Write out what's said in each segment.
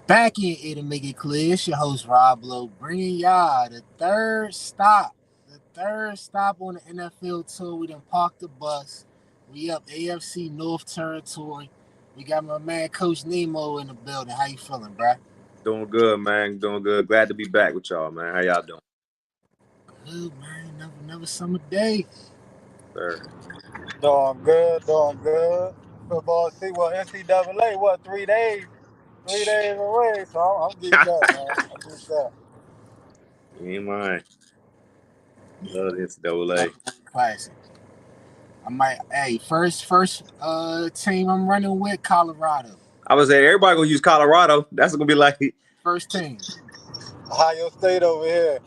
Back in it to make it clear, it's your host Rob Lowe, bringing y'all the third stop. The third stop on the NFL tour. We done parked the bus. We up AFC North Territory. We got my man Coach Nemo in the building. How you feeling, bruh? Doing good, man. Doing good. Glad to be back with y'all, man. How y'all doing? Good, man. Never summer day. Sir. Doing good, doing good. Football NCAA, 3 days? 3 days away, so I'm geeked up, man. I'm geeked up. You ain't mine. Love the NCAA. Classic. I might first team I'm running with Colorado. I was saying everybody gonna use Colorado. That's gonna be like First team. Ohio State over here.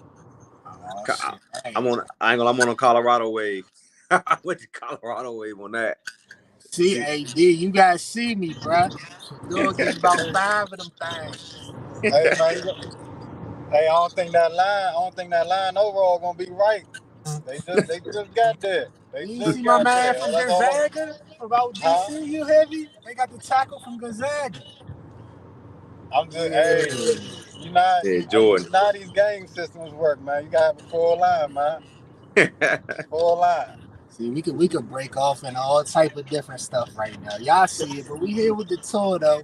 Oh shit. Hey. I'm on a Colorado wave. I went to Colorado wave on that. See, hey, D, you guys see me, bruh. You'll get about 5 of them things. Hey man, I don't think that line overall gonna be right. They just got there. They You just see my got man there. from That's almost, Gonzaga about huh? DC, you heavy? They got the tackle from Gonzaga. I'm just Yeah. hey, you not Yeah, you Jordan. know how these game systems work, man. You gotta have a full line, man. Full line. See, we could break off in all type of different stuff right now. Y'all see it, but we here with the tour though.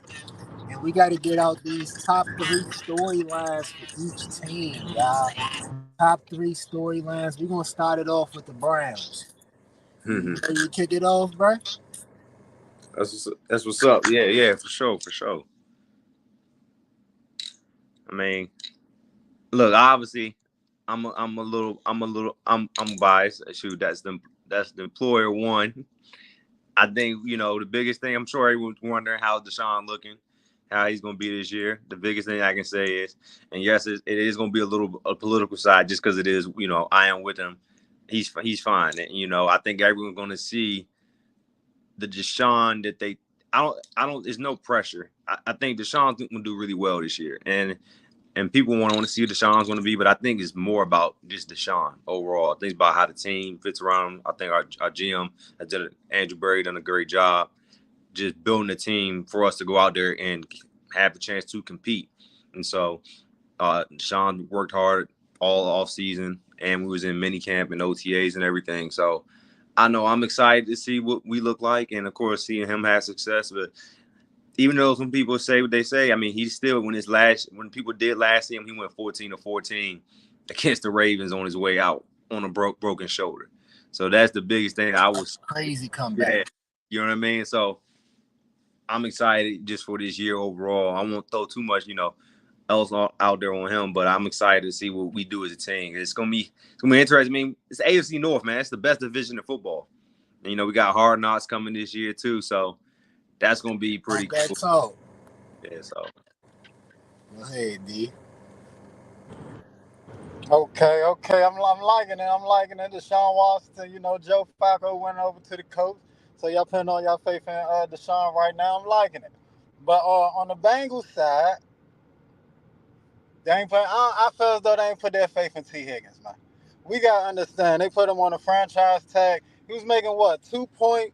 And we got to get out these top 3 storylines for each team, y'all. Top 3 storylines. We're going to start it off with the Browns. Ready to kick it off, bro? That's what's up. Yeah, for sure. I mean, look, obviously, I'm biased. Shoot, that's the employer one. I think the biggest thing. I'm sure everyone's wondering how Deshaun looking, how he's going to be this year. The biggest thing I can say is, and yes, it is going to be a political side, just because it is. I am with him. He's fine, and I think everyone's going to see the Deshaun that they. I don't. There's no pressure. I think Deshaun's going to do really well this year, and people want to see what Deshaun's going to be, but I think it's more about just Deshaun overall. I think it's about how the team fits around him. I think our GM, Andrew Berry, done a great job just building a team for us to go out there and have the chance to compete. And so Deshaun worked hard all off season, and we was in mini camp and OTAs and everything. So I know I'm excited to see what we look like, and of course seeing him have success. But even though some people say what they say, I mean, he's still when people did last see him, he went 14-14 against the Ravens on his way out on a broken shoulder. So that's the biggest thing. Crazy comeback. Yeah, you know what I mean. So I'm excited just for this year overall. I won't throw too much, else out there on him, but I'm excited to see what we do as a team. It's gonna be interesting. I mean, it's AFC North, man. It's the best division in football. And, we got Hard Knocks coming this year too, so that's gonna be pretty cool. That's all. Yeah, so. Go ahead, D. Okay. I'm liking it. I'm liking it. Deshaun Watson, Joe Flacco went over to the coach. So y'all putting all y'all faith in Deshaun right now. I'm liking it. But on the Bengals side, they ain't put. I feel as though they ain't put their faith in T. Higgins, man. We gotta understand. They put him on a franchise tag. He was making what 2.9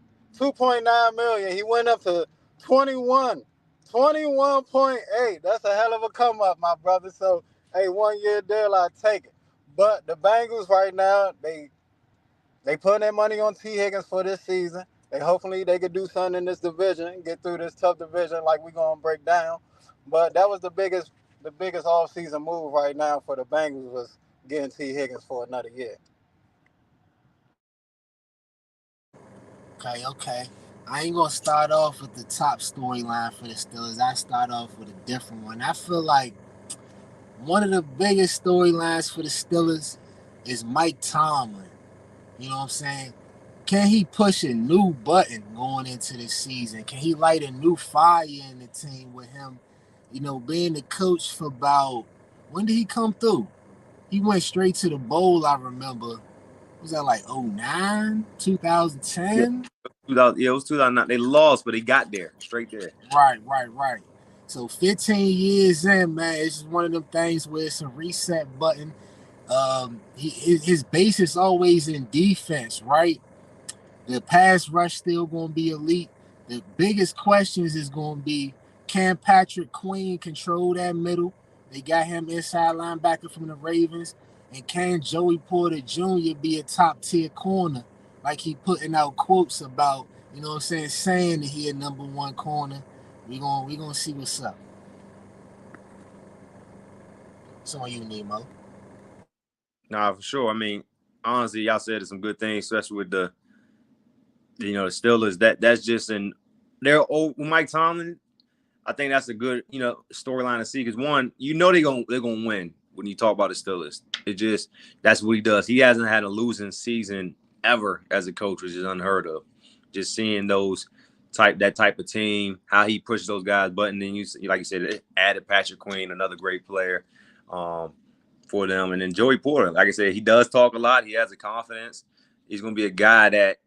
million. He went up to 21.8. That's a hell of a come up, my brother. So hey, 1 year deal, I take it. But the Bengals right now, they putting their money on T. Higgins for this season. Hopefully they could do something in this division, get through this tough division like we're gonna break down. But that was the biggest off-season move right now for the Bengals was getting T. Higgins for another year. Okay. I ain't gonna start off with the top storyline for the Steelers. I start off with a different one. I feel like one of the biggest storylines for the Steelers is Mike Tomlin. You know what I'm saying? Can he push a new button going into this season? Can he light a new fire in the team with him? Being the coach for about when did he come through? He went straight to the bowl, I remember. Was that like 09, 2010? Yeah, it was 2009. They lost, but they got there, straight there. Right. So 15 years in, man, it's just one of them things where it's a reset button. His base is always in defense, right? The pass rush still going to be elite. The biggest questions is going to be, Cam Patrick Queen control that middle. They got him inside linebacker from the Ravens. And can Joey Porter Jr. be a top tier corner? Like he putting out quotes about, you know what I'm saying that he a number one corner. We gonna see what's up. It's on you, Nemo. Nah, for sure. I mean, honestly, y'all said some good things, especially with the Steelers. That's just they're old with Mike Tomlin. I think that's a good, storyline to see because one, they're gonna win when you talk about the Steelers. That's what he does. He hasn't had a losing season ever as a coach, which is unheard of. Just seeing that type of team, how he pushes those guys. But then like you said, added Patrick Queen, another great player for them, and then Joey Porter. Like I said, he does talk a lot. He has the confidence. He's going to be a guy that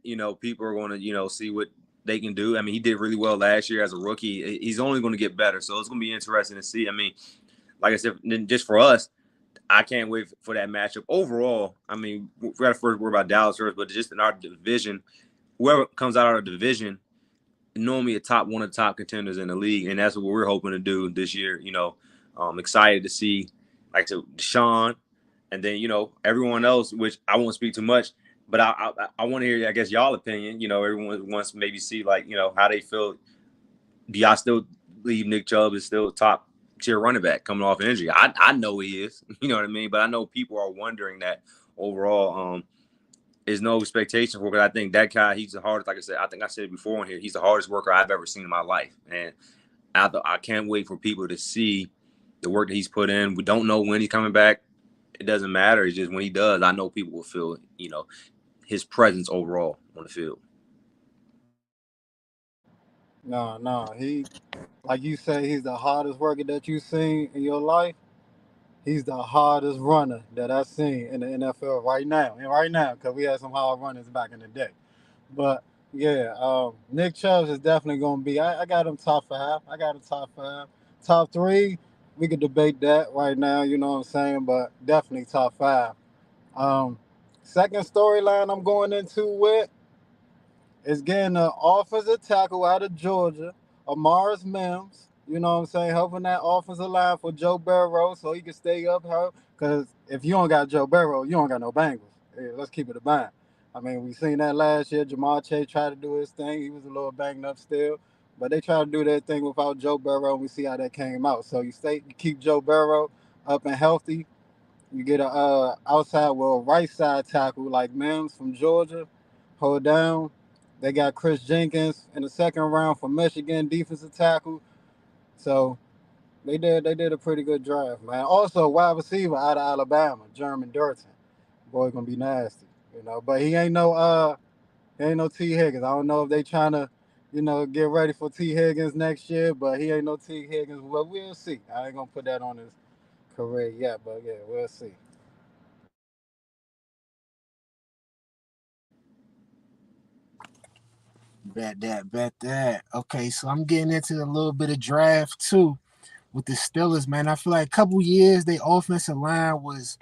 people are going to see what they can do. I mean, he did really well last year as a rookie. He's only going to get better, so it's going to be interesting to see. I mean, like I said, just for us, I can't wait for that matchup. Overall, I mean, we got to first worry about Dallas first, but just in our division, whoever comes out of our division, normally one of the top contenders in the league, and that's what we're hoping to do this year. Excited to see, like I said, Deshaun, and then everyone else, which I won't speak too much. But I want to hear, I guess, y'all opinion. Everyone wants to maybe see, how they feel. Do y'all still believe Nick Chubb is still top tier running back coming off an injury? I know he is. You know what I mean? But I know people are wondering that overall. There's no expectation for it. Because I think that guy, he's the hardest. Like I said, I think I said it before on here. He's the hardest worker I've ever seen in my life, and I can't wait for people to see the work that he's put in. We don't know when he's coming back. It doesn't matter. It's just when he does, I know people will feel, his presence overall on the field. No. He, like you say, he's the hardest worker that you've seen in your life. He's the hardest runner that I've seen in the NFL right now. And right now, because we had some hard runners back in the day. But yeah, Nick Chubb is definitely going to be. I got him top 5. I got him top 5. Top 3, we could debate that right now. You know what I'm saying? But definitely top 5. Second storyline I'm going into with is getting an offensive tackle out of Georgia, Amaris Mims. You know what I'm saying? Helping that offensive line for Joe Burrow so he can stay up. Because if you don't got Joe Burrow, you don't got no Bengals. Hey, let's keep it a bang. I mean, we seen that last year. Jamar Chase tried to do his thing. He was a little banged up still. But they tried to do their thing without Joe Burrow, and we see how that came out. So you keep Joe Burrow up and healthy. You get a right side tackle like Mims from Georgia, hold down. They got Chris Jenkins in the second round from Michigan, defensive tackle. So they did a pretty good draft, man. Also, wide receiver out of Alabama, Jeremy Durton. Boy, gonna be nasty, But he ain't no T Higgins. I don't know if they trying to, get ready for T Higgins next year, but he ain't no T Higgins. Well, we'll see. I ain't gonna put that on his career yet, but yeah, we'll see. Bet that. Okay, so I'm getting into a little bit of draft too with the Steelers, man. I feel like a couple years their offensive line was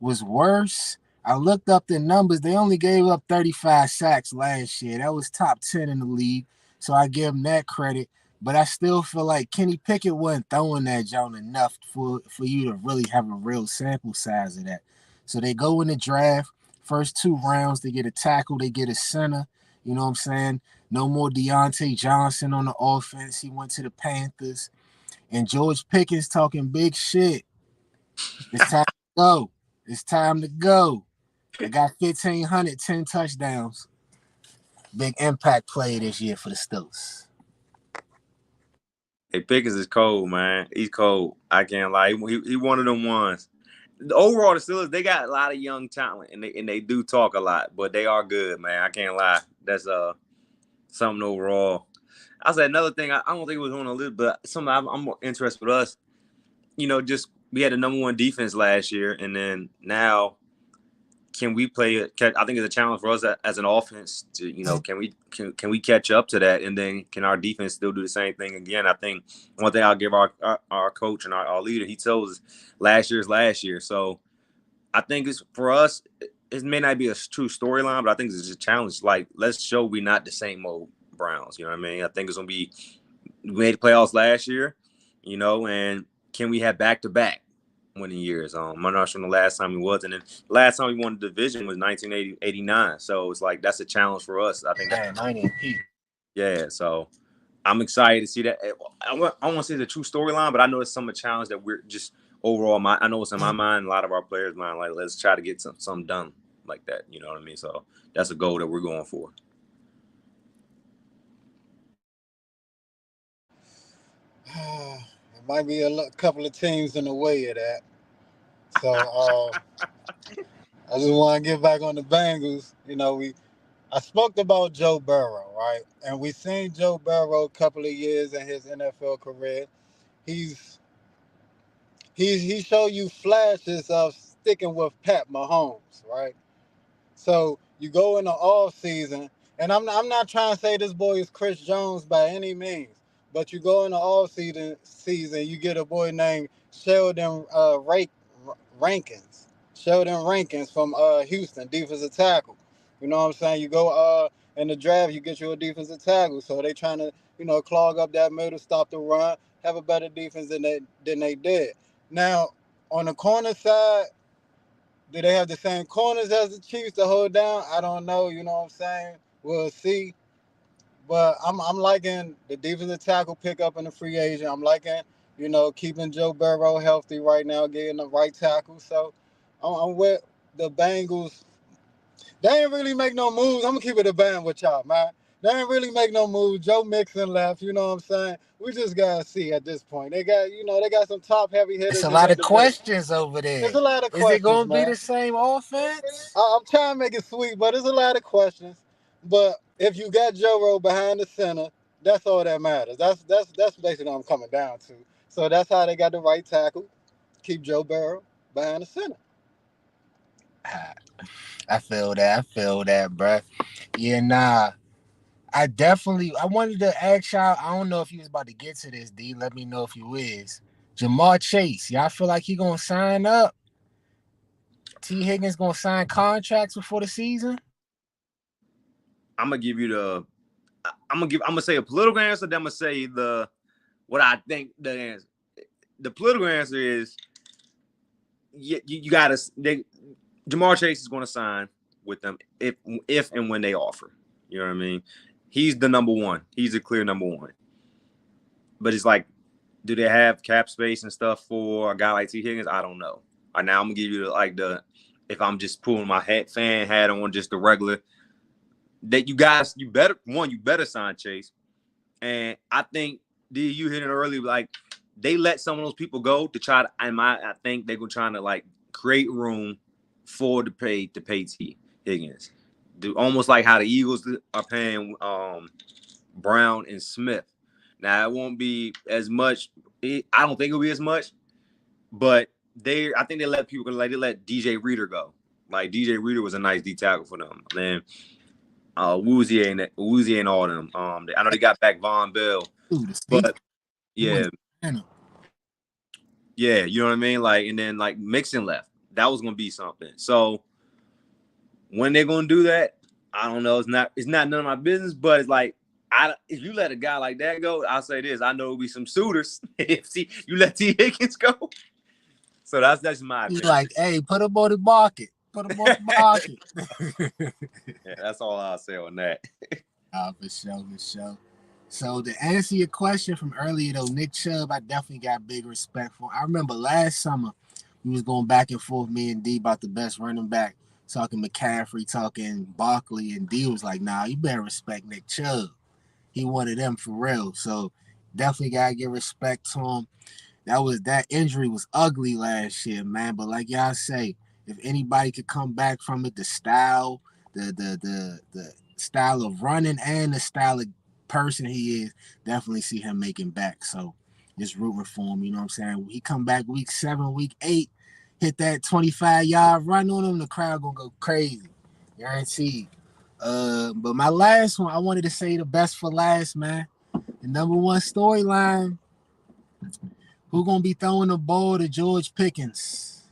worse. I looked up the numbers. They only gave up 35 sacks last year. That was top 10 in the league. So I give them that credit. But I still feel like Kenny Pickett wasn't throwing that joint enough for you to really have a real sample size of that. So they go in the draft, first 2 rounds, they get a tackle, they get a center. You know what I'm saying? No more Deontay Johnson on the offense. He went to the Panthers. And George Pickens talking big shit. It's time to go. It's time to go. I got 1,500, 10 touchdowns. Big impact player this year for the Steelers. Hey, Pickens is cold, man. He's cold. I can't lie. He one of them ones. Overall, the Steelers, they got a lot of young talent, and they do talk a lot, but they are good, man. I can't lie. That's something overall. I said another thing. I don't think it was on the list, but something I'm more interested with us. Just we had the number 1 defense last year, and then now can we play it? I think it's a challenge for us as an offense to, can we catch up to that, and then can our defense still do the same thing again? I think one thing I'll give our coach and our leader, he told us last year's last year. So I think it's for us. It may not be a true storyline, but I think it's a challenge. Like, let's show we're not the same old Browns. You know what I mean? I think it's gonna be we made the playoffs last year, and can we have back-to-back winning years? I'm not sure the last time we was, and then last time we won the division was 1989. So it's like that's a challenge for us. I think that's 90. Yeah, so I'm excited to see that. I want to say the true storyline, but I know it's some challenge that we're just overall. I know it's in my mind, a lot of our players' mind. Like, let's try to get something done like that. You know what I mean? So that's a goal that we're going for. It might be a couple of teams in the way of that. So I just want to get back on the Bengals. I spoke about Joe Burrow, right? And we seen Joe Burrow a couple of years in his NFL career. He showed you flashes of sticking with Pat Mahomes, right? So you go in the off season, and I'm not trying to say this boy is Chris Jones by any means, but you go in the off season, you get a boy named Sheldon Rankins. Sheldon Rankins from Houston, defensive tackle. You know what I'm saying? You go in the draft, you get you a defensive tackle. So they trying to, clog up that middle, stop the run, have a better defense than they did. Now, on the corner side, do they have the same corners as the Chiefs to hold down? I don't know. You know what I'm saying? We'll see. But I'm liking the defensive tackle pickup in the free agent. I'm liking, keeping Joe Burrow healthy right now, getting the right tackle. So I'm with the Bengals. They ain't really make no moves. I'm gonna keep it a band with y'all, man. They ain't really make no moves. Joe Mixon left. You know what I'm saying? We just gotta see at this point. They got some top heavy hitters. It's a lot of questions over there. It's a lot of questions. Is it gonna be the same offense? I'm trying to make it sweet, but there's a lot of questions. But if you got Joe Burrow behind the center, that's all that matters. That's basically what I'm coming down to. So that's how they got the right tackle. Keep Joe Burrow behind the center. I feel that, bruh. Yeah, nah. I wanted to ask y'all, I don't know if you was about to get to this, D. Let me know if you is. Ja'Marr Chase, y'all feel like he gonna sign up? T. Higgins gonna sign contracts before the season? I'm gonna give you I'm gonna say a political answer, then I'm gonna say what I think the answer. The political answer is you gotta Ja'Marr Chase is gonna sign with them if and when they offer. You know what I mean? He's the number one. He's a clear number one. But it's like, do they have cap space and stuff for a guy like T. Higgins? I don't know. Now I'm gonna give you if I'm just pulling my fan hat on, just the regular, that you better sign Chase. And I think you hit it early, like they let some of those people go to try to. I think they're gonna try to create room for to pay T. Higgins. Do almost like how the Eagles are paying Brown and Smith. Now it won't be as much. I don't think it'll be as much, but I think they let people they let DJ Reader go. Like DJ Reader was a nice D tackle for them. Then Woozy and all them. I know they got back Von Bell, but yeah, you know what I mean. And then Mixon left. That was gonna be something. So when they're gonna do that, I don't know. It's not none of my business. But it's like, if you let a guy like that go, I'll say this: I know it'll be some suitors if you let T. Higgins go. So that's my opinion. He's like, hey, put him on the market. Put him on the market. Yeah, that's all I'll say on that. For sure. So to answer your question from earlier, though, Nick Chubb, I definitely got big respect for. I remember last summer we was going back and forth, me and D, about the best running back, talking McCaffrey, talking Barkley, and D was like, nah, you better respect Nick Chubb. He one of them for real. So definitely gotta give respect to him. That injury was ugly last year, man. But like y'all say, if anybody could come back from it, the style, the style of running and the style of person he is, definitely see him making back. So just rooting for him, you know what I'm saying? He come back week 7, week 8, hit that 25-yard run on him, the crowd gonna go crazy. Guaranteed. But my last one, I wanted to say the best for last, man. The number one storyline. Who gonna be throwing the ball to George Pickens?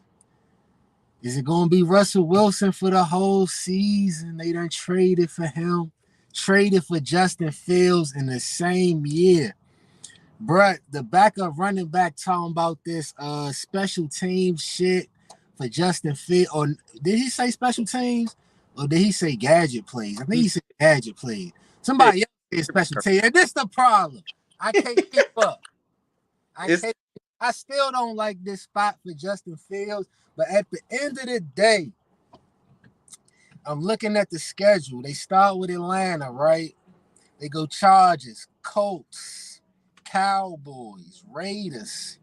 Is it gonna be Russell Wilson for the whole season? They done traded for him, traded for Justin Fields in the same year. Bruh, the backup running back talking about this special team shit for Justin Field. Or did he say special teams? Or did he say gadget plays? I think he said gadget plays. Somebody else said special teams. And this the problem. I can't keep up. I still don't like this spot for Justin Fields. But at the end of the day, I'm looking at the schedule. They start with Atlanta, right? They go Chargers, Colts, Cowboys, Raiders.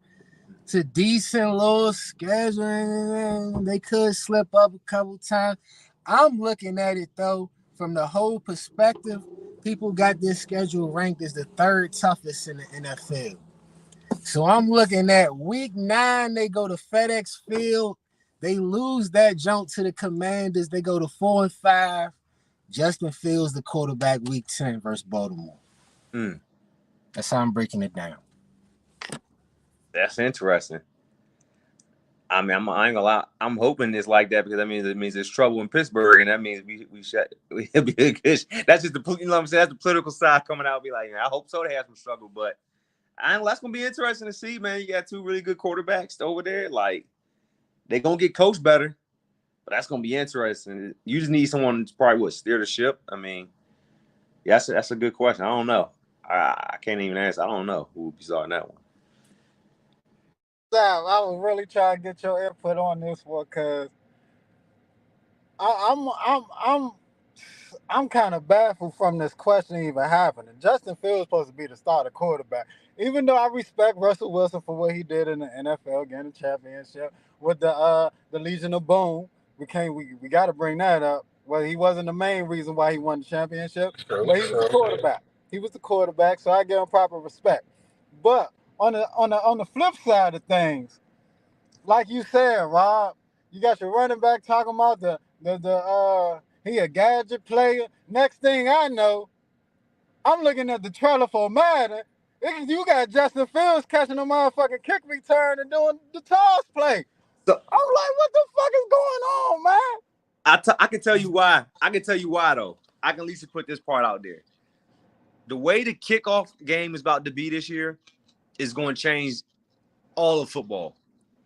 It's a decent little schedule. They could slip up a couple times. I'm looking at it, though, from the whole perspective. People got this schedule ranked as the third toughest in the NFL. So I'm looking at week 9, they go to FedEx Field. They lose that jump to the Commanders. They go to 4-5. Justin Fields, the quarterback, week 10 versus Baltimore. That's how I'm breaking it down. That's interesting. I mean, I ain't gonna lie. I'm hoping it's like that because that means there's trouble in Pittsburgh, and that means we'll be a good. That's just the you know what I'm saying. That's the political side coming out. Be like, I hope so. They have some struggle, but that's gonna be interesting to see, man. You got 2 really good quarterbacks over there. Like, they gonna get coached better, but that's gonna be interesting. You just need someone to probably steer the ship. I mean, yeah, that's a good question. I don't know. I can't even answer. I don't know who would be starting that one. Sam, I was really trying to get your input on this one because I'm kind of baffled from this question even happening. Justin Fields supposed to be the starter quarterback. Even though I respect Russell Wilson for what he did in the NFL, getting a championship with the Legion of Boom, we got to bring that up. Well, he wasn't the main reason why he won the championship, but he was the quarterback. He was the quarterback, so I give him proper respect. But on the flip side of things, like you said, Rob, you got your running back talking about he a gadget player. Next thing I know, I'm looking at the trailer for Madden. You got Justin Fields catching a motherfucking kick return and doing the toss play. So I'm like, what the fuck is going on, man? I can tell you why. I can tell you why, though. I can at least put this part out there. The way the kickoff game is about to be this year is going to change all of football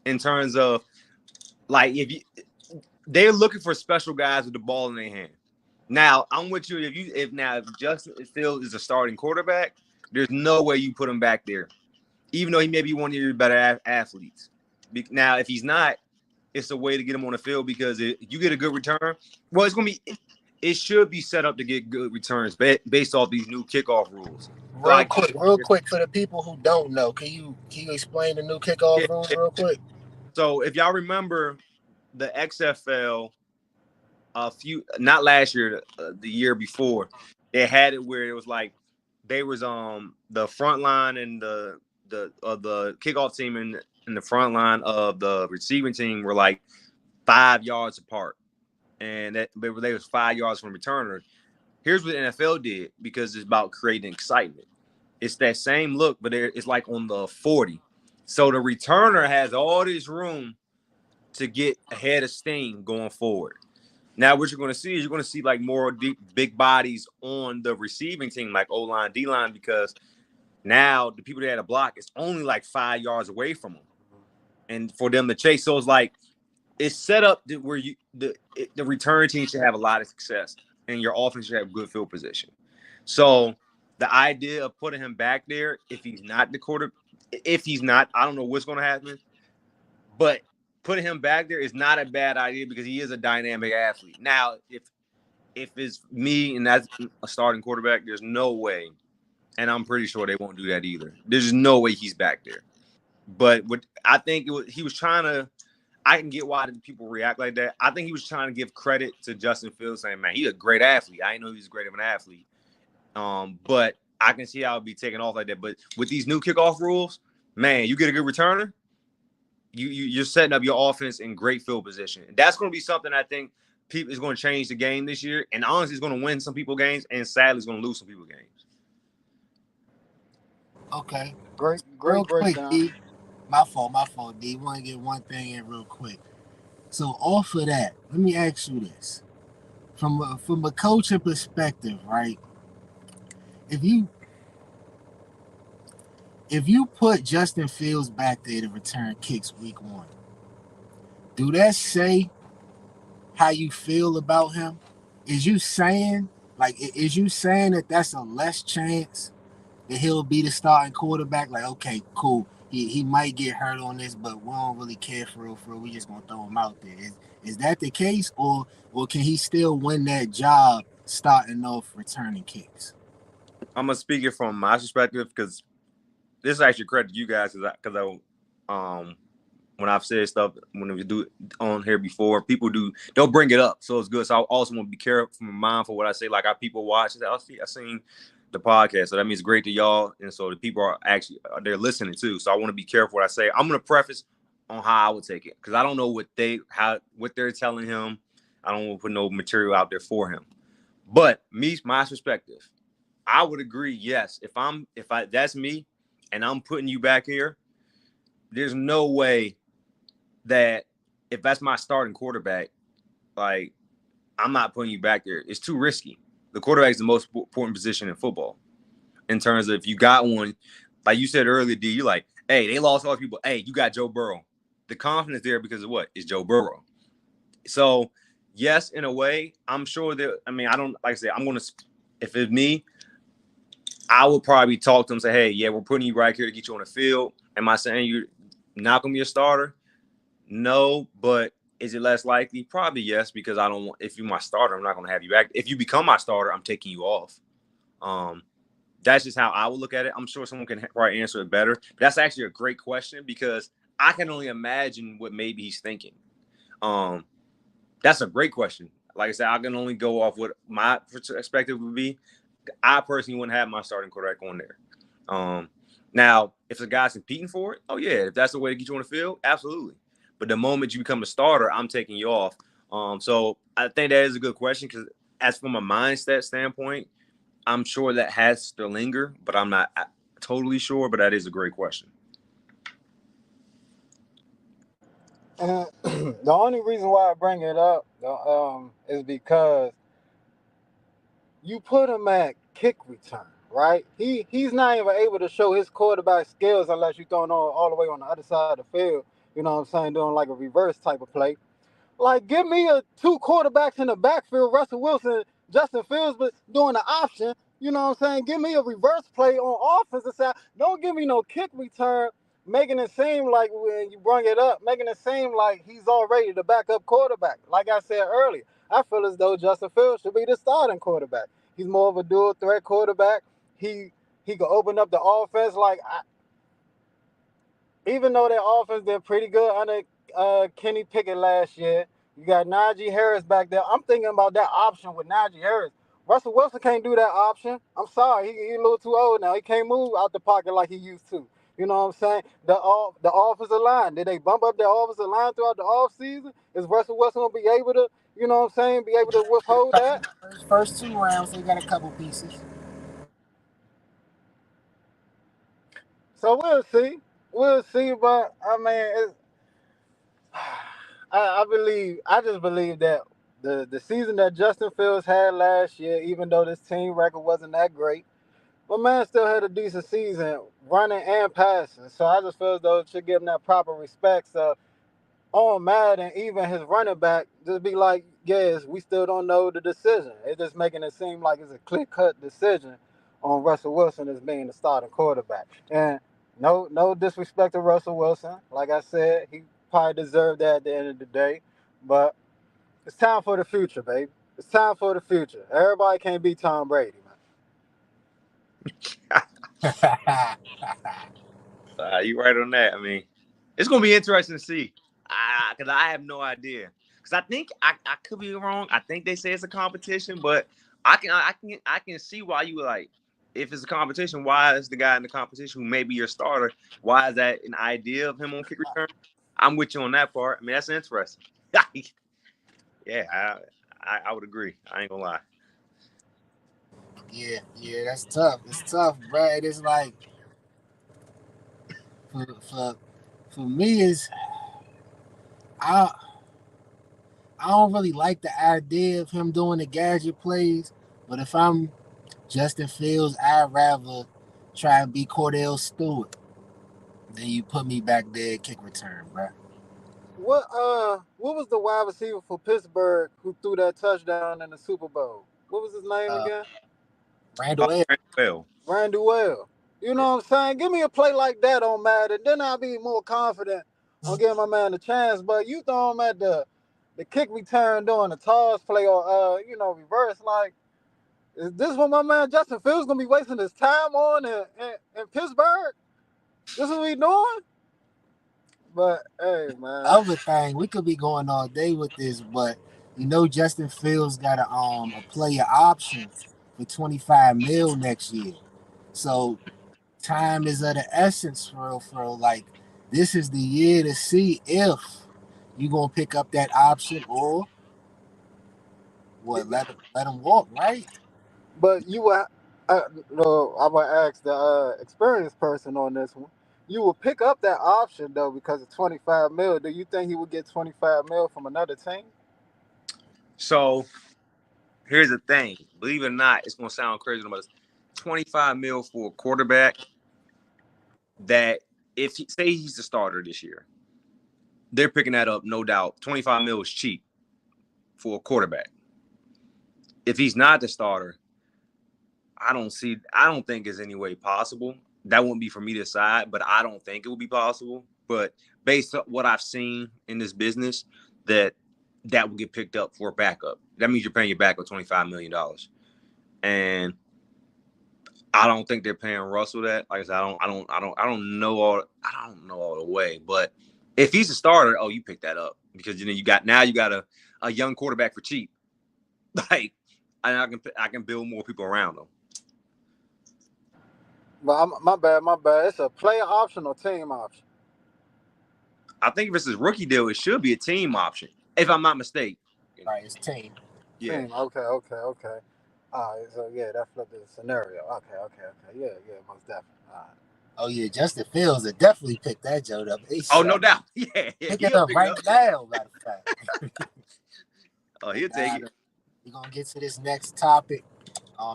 in terms of, like, they're looking for special guys with the ball in their hand. Now, I'm with you. If Justin Fields is a starting quarterback, there's no way you put him back there, even though he may be one of your better athletes. Now, if he's not, it's a way to get him on the field because if you get a good return, well, it should be set up to get good returns based off these new kickoff rules. Real quick for the people who don't know, can you explain the new kickoff rules real quick? So if y'all remember the XFL, not last year, the year before, they had it where it was like they was the front line and the kickoff team and the front line of the receiving team were like 5 yards apart, and they was 5 yards from the returner. Here's what the NFL did because it's about creating excitement. It's that same look, but it's like on the 40. So the returner has all this room to get ahead of steam going forward. Now, what you're going to see is like more big bodies on the receiving team, like O-line, D-line, because now the people that had a block is only like 5 yards away from them, and for them to chase. So it's like it's set up where the return team should have a lot of success, and your offense should have good field position. So the idea of putting him back there, if he's not, I don't know what's going to happen, but putting him back there is not a bad idea because he is a dynamic athlete. Now, if it's me and that's a starting quarterback, there's no way, and I'm pretty sure they won't do that either. There's no way he's back there. But I think he was trying to. I can get why people react like that. I think he was trying to give credit to Justin Fields, saying, "Man, he's a great athlete. I didn't know he was great of an athlete." But I can see how it'd be taken off like that. But with these new kickoff rules, man, you get a good returner, you're setting up your offense in great field position. And that's going to be something I think is going to change the game this year. And honestly, it's going to win some people games, and sadly, it's going to lose some people games. Okay, great real quick, D. My fault, D. Want to get one thing in real quick. So off of that, let me ask you this: from a coaching perspective, right? If if you put Justin Fields back there to return kicks week 1, do that say how you feel about him? Is you saying that that's a less chance that he'll be the starting quarterback? Like, okay, cool. He might get hurt on this, but we don't really care for real. We just gonna throw him out there. Is that the case, or can he still win that job starting off returning kicks? I'm gonna speak it from my perspective because this is actually credit to you guys because when I've said stuff when we do on here before, people don't bring it up, so it's good. So I also want to be careful, mindful what I say. Like, our people watch. I seen the podcast, so that means great to y'all, and so the people are actually they're listening too. So I want to be careful what I say. I'm gonna preface on how I would take it because I don't know what they're telling him. I don't want to put no material out there for him. But my perspective, I would agree. Yes, if that's me, and I'm putting you back here, there's no way that if that's my starting quarterback, like, I'm not putting you back there. It's too risky. The quarterback is the most important position in football. In terms of if you got one, like you said earlier, D, you're like, hey, they lost all these people. Hey, you got Joe Burrow. The confidence there because of what? It's Joe Burrow. So, yes, in a way, I'm sure that, I mean, I don't, like I said, if it's me, I would probably talk to him and say, hey, yeah, we're putting you right here to get you on the field. Am I saying you're not going to be a starter? No, but is it less likely? Probably yes, because I don't want, if you're my starter, I'm not going to have you back. If you become my starter, I'm taking you off. That's just how I would look at it. I'm sure someone can probably answer it better. But that's actually a great question because I can only imagine what maybe he's thinking. That's a great question. Like I said, I can only go off what my perspective would be. I personally wouldn't have my starting quarterback on there. Now, if the guy's competing for it, oh yeah, if that's the way to get you on the field, absolutely. But the moment you become a starter, I'm taking you off. So I think that is a good question because as from a mindset standpoint, I'm sure that has to linger, but I'm not totally sure. But that is a great question. The only reason why I bring it up is because you put him at kick return, right? He's not even able to show his quarterback skills unless you throw him all the way on the other side of the field. You know what I'm saying? Doing like a reverse type of play. Like, give me two quarterbacks in the backfield, Russell Wilson, Justin Fields, but doing the option. You know what I'm saying? Give me a reverse play on offensive side. Don't give me no kick return, making it seem like when you bring it up, making it seem like he's already the backup quarterback. Like I said earlier, I feel as though Justin Fields should be the starting quarterback. He's more of a dual threat quarterback. He could open up the offense. Even though their offense been pretty good under Kenny Pickett last year, you got Najee Harris back there. I'm thinking about that option with Najee Harris. Russell Wilson can't do that option. I'm sorry, he a little too old now. He can't move out the pocket like he used to. You know what I'm saying? The offensive line, did they bump up their offensive line throughout the offseason? Is Russell Wilson going to be able to, you know what I'm saying, be able to withhold that? First 2 rounds, they got a couple pieces. So we'll see. We'll see, but I mean, it's, I just believe that the season that Justin Fields had last year, even though this team record wasn't that great, but man still had a decent season running and passing. So I just feel as though it should give him that proper respect. So on Madden, even his running back, just be like, yes, we still don't know the decision. It's just making it seem like it's a clear-cut decision on Russell Wilson as being the starting quarterback. And no disrespect to Russell Wilson. Like I said, he probably deserved that at the end of the day. But it's time for the future, baby. It's time for the future. Everybody can't be Tom Brady, man. You're right on that. I mean, it's going to be interesting to see because I have no idea. Because I think I could be wrong. I think they say it's a competition, but I can see why you were like, if it's a competition, why is the guy in the competition who may be your starter? Why is that an idea of him on kick return? I'm with you on that part. I mean, that's interesting. Yeah, I would agree. I ain't gonna lie. Yeah, that's tough. It's tough, bro. It is like for me is I don't really like the idea of him doing the gadget plays, but if I'm Justin Fields, I'd rather try and be Cordell Stewart. Then you put me back there, kick return, bro. What was the wide receiver for Pittsburgh who threw that touchdown in the Super Bowl? What was his name Uh, again? Randall L. Well, Randuel. You know what I'm saying? Give me a play like that on Madden, then I'll be more confident on giving my man a chance. But you throw him at the kick return doing the toss play or reverse. Like, is this what my man Justin Fields gonna be wasting his time on in Pittsburgh? This is what we doing? But hey, man. Other thing, we could be going all day with this, but Justin Fields got a player option for 25 mil next year. So time is of the essence for real. Like, this is the year to see if you gonna pick up that option or what, let him walk, right? But you were, no, I'm gonna ask the experienced person on this one. You will pick up that option though because of 25 mil. Do you think he would get 25 mil from another team? so here's the thing. Believe it or not, it's gonna sound crazy, but 25 mil for a quarterback that if say he's the starter this year, they're picking that up, no doubt. 25 mil is cheap for a quarterback. If he's not the starter, I don't think it's any way possible. That wouldn't be for me to decide, but I don't think it would be possible. But based on what I've seen in this business, that will get picked up for a backup. That means you're paying your backup $25 million. And I don't think they're paying Russell that. Like I said, I don't know all the way. But if he's a starter, you pick that up because you got a young quarterback for cheap. Like, I can build more people around them. But my bad. It's a player option or team option. I think if it's a rookie deal, it should be a team option, if I'm not mistaken. Right, it's team. Yeah. Team. Okay. All right. So yeah, that flipped the scenario. Okay. Yeah, most definitely. All right. Oh yeah, Justin Fields would definitely pick that joke up. No doubt. Yeah. Pick it up right now, matter of fact. He'll take it. We're gonna get to this next topic.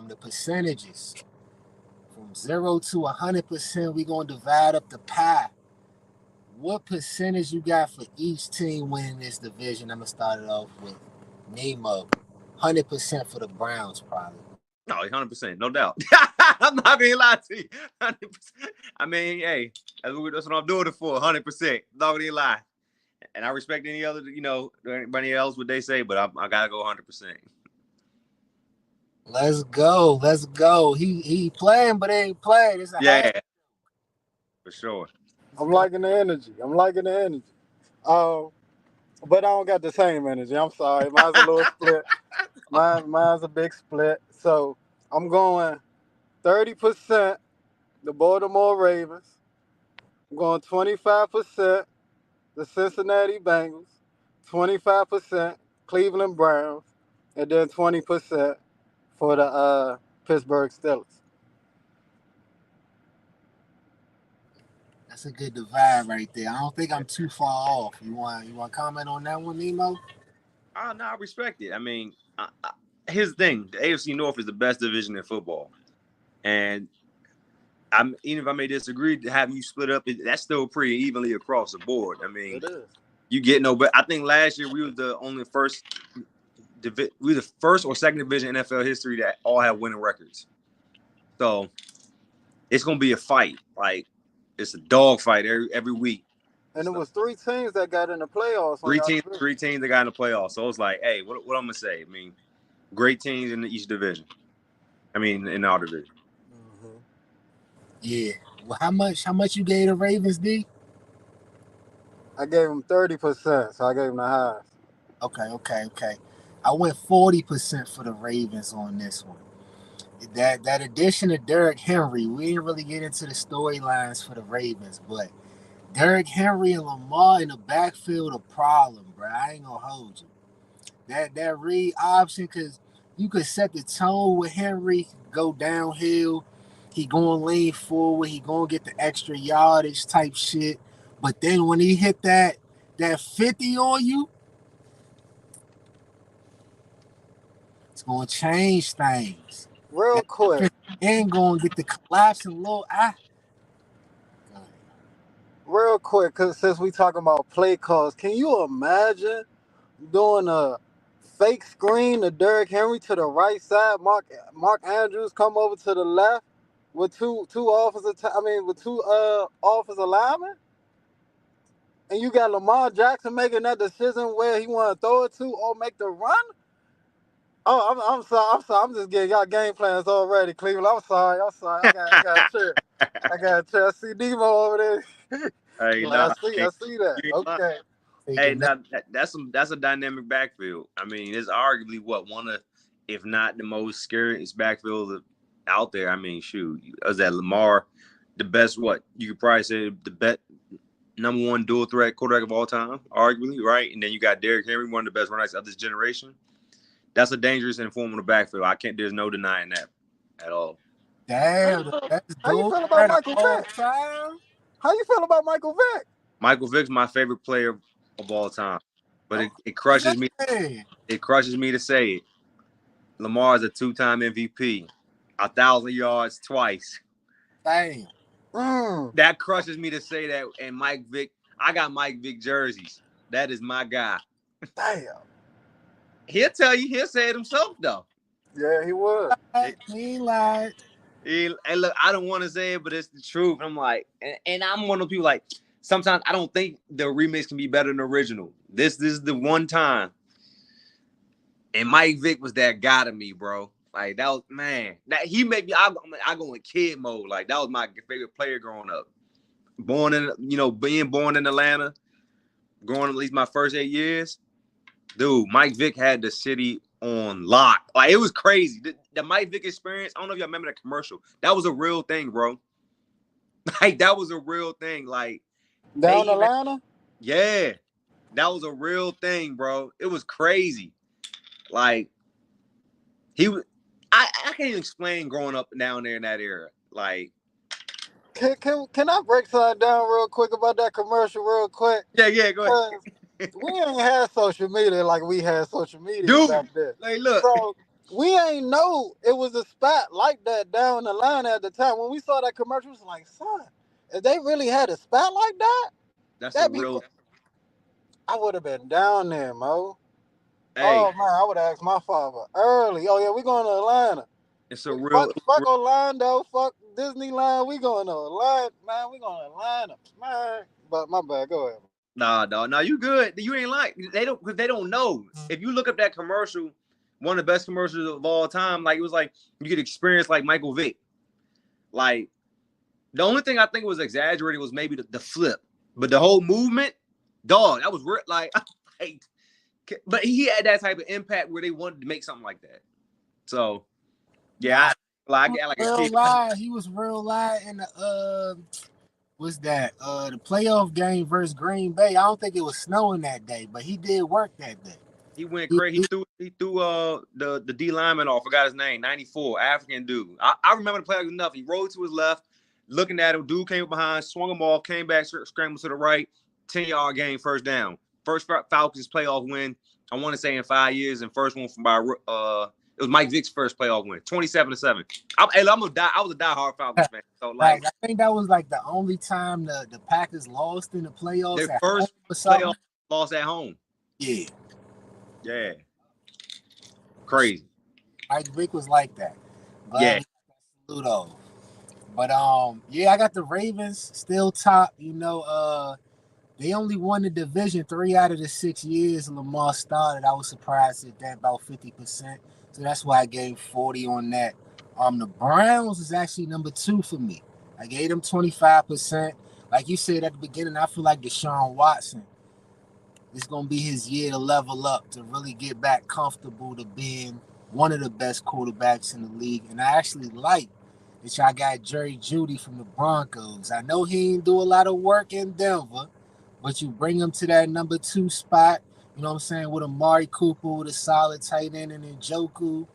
The percentages. From 0 to 100%, we're gonna divide up the pie. What percentage you got for each team winning this division? I'm gonna start it off with Nemo. 100% for the Browns, probably. No, 100%, no doubt. I'm not gonna lie to you. 100%. I mean, hey, that's what I'm doing it for. 100%. Not gonna lie. And I respect any other, anybody else what they say, but I gotta go 100%. Let's go. He playing, but ain't playing. It's for sure. I'm liking the energy. But I don't got the same energy. I'm sorry. Mine's a little split. Mine's a big split. So I'm going 30% the Baltimore Ravens. I'm going 25% the Cincinnati Bengals, 25% Cleveland Browns, and then 20% for the Pittsburgh Steelers. That's a good divide right there. I don't think I'm too far off. You want to comment on that one, Nemo? No, I respect it. I mean, here's the thing: the AFC North is the best division in football, and even if I may disagree, having you split up, that's still pretty evenly across the board. I mean, It is. You get no, but I think last year we were the first or second division in NFL history that all have winning records. So it's gonna be a fight. Like, it's a dog fight every week. And it was 3 teams that got in the playoffs. Three teams that got in the playoffs. So it's like, hey, what I'm gonna say? I mean, great teams in each division. I mean, in our division. Mm-hmm. Yeah. Well, how much you gave the Ravens, D? I gave them 30%, so I gave them the highest. Okay. I went 40% for the Ravens on this one. That addition of Derrick Henry, we didn't really get into the storylines for the Ravens, but Derrick Henry and Lamar in the backfield a problem, bro. I ain't gonna hold you. That read option, because you could set the tone with Henry, go downhill, he gonna lean forward, he gonna get the extra yardage type shit. But then when he hit that 50 on you, it's gonna change things. Real quick. And going to get the collapsing little eye. Real quick, cause since we talking about play calls, can you imagine doing a fake screen to Derrick Henry to the right side, Mark Andrews come over to the left with two offensive linemen, and you got Lamar Jackson making that decision where he want to throw it to or make the run? Oh, I'm sorry. I'm just getting y'all game plans already, Cleveland. I'm sorry. I got chill. I got chill. I see Demo over there. Hey, Like, nah, I see that. you ain't lying. Okay. Hey, now that's a dynamic backfield. I mean, it's arguably one of, if not the most scariest backfield out there. I mean, shoot, is that Lamar, the best? What you could probably say the best number one dual threat quarterback of all time, arguably, right? And then you got Derrick Henry, one of the best runners of this generation. That's a dangerous and formidable backfield. There's no denying that at all. Damn, How you feel about Michael Vick? How you feel about Michael Vick? Michael Vick's my favorite player of all time, but it crushes me. It crushes me to say it. Lamar is a 2-time MVP, 1,000 yards twice. Damn. That crushes me to say that. And Mike Vick, I got Mike Vick jerseys. That is my guy. Damn. He'll tell you. He'll say it himself, though. Yeah, he would. He lied. And look, I don't want to say it, but it's the truth. I'm like, and I'm one of those people like, sometimes I don't think the remix can be better than the original. This is the one time. And Mike Vick was that guy to me, bro. Like, that was, man, that he made me, I go in kid mode. Like, that was my favorite player growing up. Being born in Atlanta, growing at least my first 8 years, dude, Mike Vick had the city on lock. Like, it was crazy. The Mike Vick experience, I don't know if y'all remember that commercial. That was a real thing, bro. Like, that was a real thing. Like, down Atlanta? Yeah. That was a real thing, bro. It was crazy. Like, I can't even explain growing up down there in that era. Like, can I break something down real quick about that commercial real quick? Yeah, go ahead. We ain't had social media like we had social media back then. Like, look. So we ain't know it was a spot like that down the line at the time. When we saw that commercial, it was like, son, if they really had a spot like that, that'd be real. I would have been down there, Mo. Hey. Oh man, I would have asked my father early. Oh yeah, we going to Atlanta. It's a real fuck Orlando, fuck Disneyland. We going to Atlanta, man. We going to Atlanta, man. But my bad, go ahead. Nah, you good. You ain't like they don't know. If you look up that commercial, one of the best commercials of all time, like it was like you could experience like Michael Vick. Like the only thing I think was exaggerated was maybe the flip, but the whole movement, dog, that was like, but he had that type of impact where they wanted to make something like that. So yeah, he was real live in the what's that? The playoff game versus Green Bay. I don't think it was snowing that day, but he did work that day. He went crazy. He threw the D lineman off. Forgot his name. 94, African dude. I remember the play enough. He rolled to his left, looking at him. Dude came behind, swung him off, came back, scrambled to the right. 10-yard game, first down. First Falcons playoff win. I want to say in 5 years, and first one it was Mike Vick's first playoff win, 27-7. I was a diehard Falcons fan. So like, I think that was like the only time the Packers lost in the playoffs. Their first playoff loss at home. Yeah. Crazy. Mike Vick was like that. But yeah. Ludo. But I got the Ravens still top. They only won the division 3 out of the 6 years Lamar started. I was surprised at that, about 50%. So that's why I gave 40 on that. The Browns is actually number 2 for me. I gave them 25%. Like you said at the beginning, I feel like Deshaun Watson. It's going to be his year to level up, to really get back comfortable to being one of the best quarterbacks in the league. And I actually like that y'all got Jerry Jeudy from the Broncos. I know he didn't do a lot of work in Denver, but you bring him to that number 2 spot, you know what I'm saying, with Amari Cooper, with a solid tight end, and then Njoku.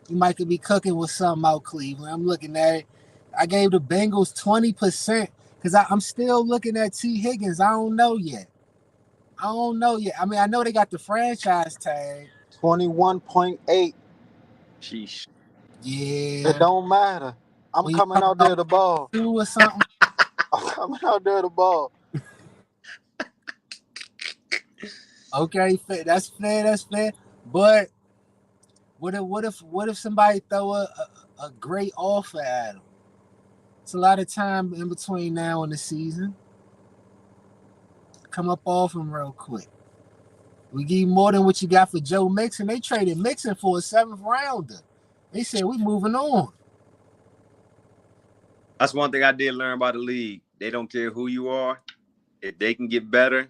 You might could be cooking with something out Cleveland. I'm looking at it. I gave the Bengals 20% because I'm still looking at T. Higgins. I don't know yet. I mean, I know they got the franchise tag. 21.8. Sheesh. Yeah. It don't matter. I'm When you coming out there to ball. 2 or something. I'm coming out there to ball. Okay, fair. That's fair. That's fair. But what if somebody throw a great offer at him? It's a lot of time in between now and the season. Come up off him real quick. We give you more than what you got for Joe Mixon. They traded Mixon for a 7th rounder. They said we moving on. That's one thing I did learn about the league. They don't care who you are. If they can get better,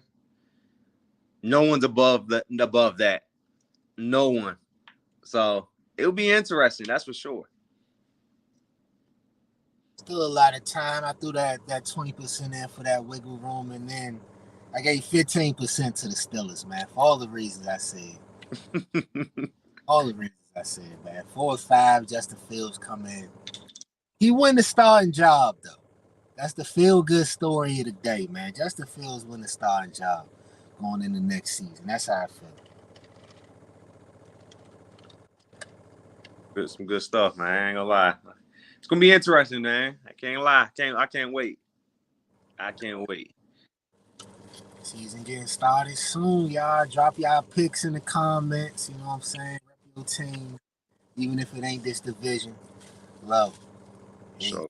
no one's above that. No one. So it'll be interesting. That's for sure. Still a lot of time. I threw that 20% in for that wiggle room, and then I gave 15% to the Steelers, man, for all the reasons I said. All the reasons I said, man. 4 or 5, Justin Fields come in. He won the starting job, though. That's the feel-good story of the day, man. Justin Fields won the starting job going into next season. That's how I feel. Some good stuff, man. I ain't gonna lie. It's gonna be interesting, man. I can't lie. I can't wait. I can't wait. Season getting started soon, y'all. Drop y'all picks in the comments. You know what I'm saying? Rep your team, even if it ain't this division. Love. So.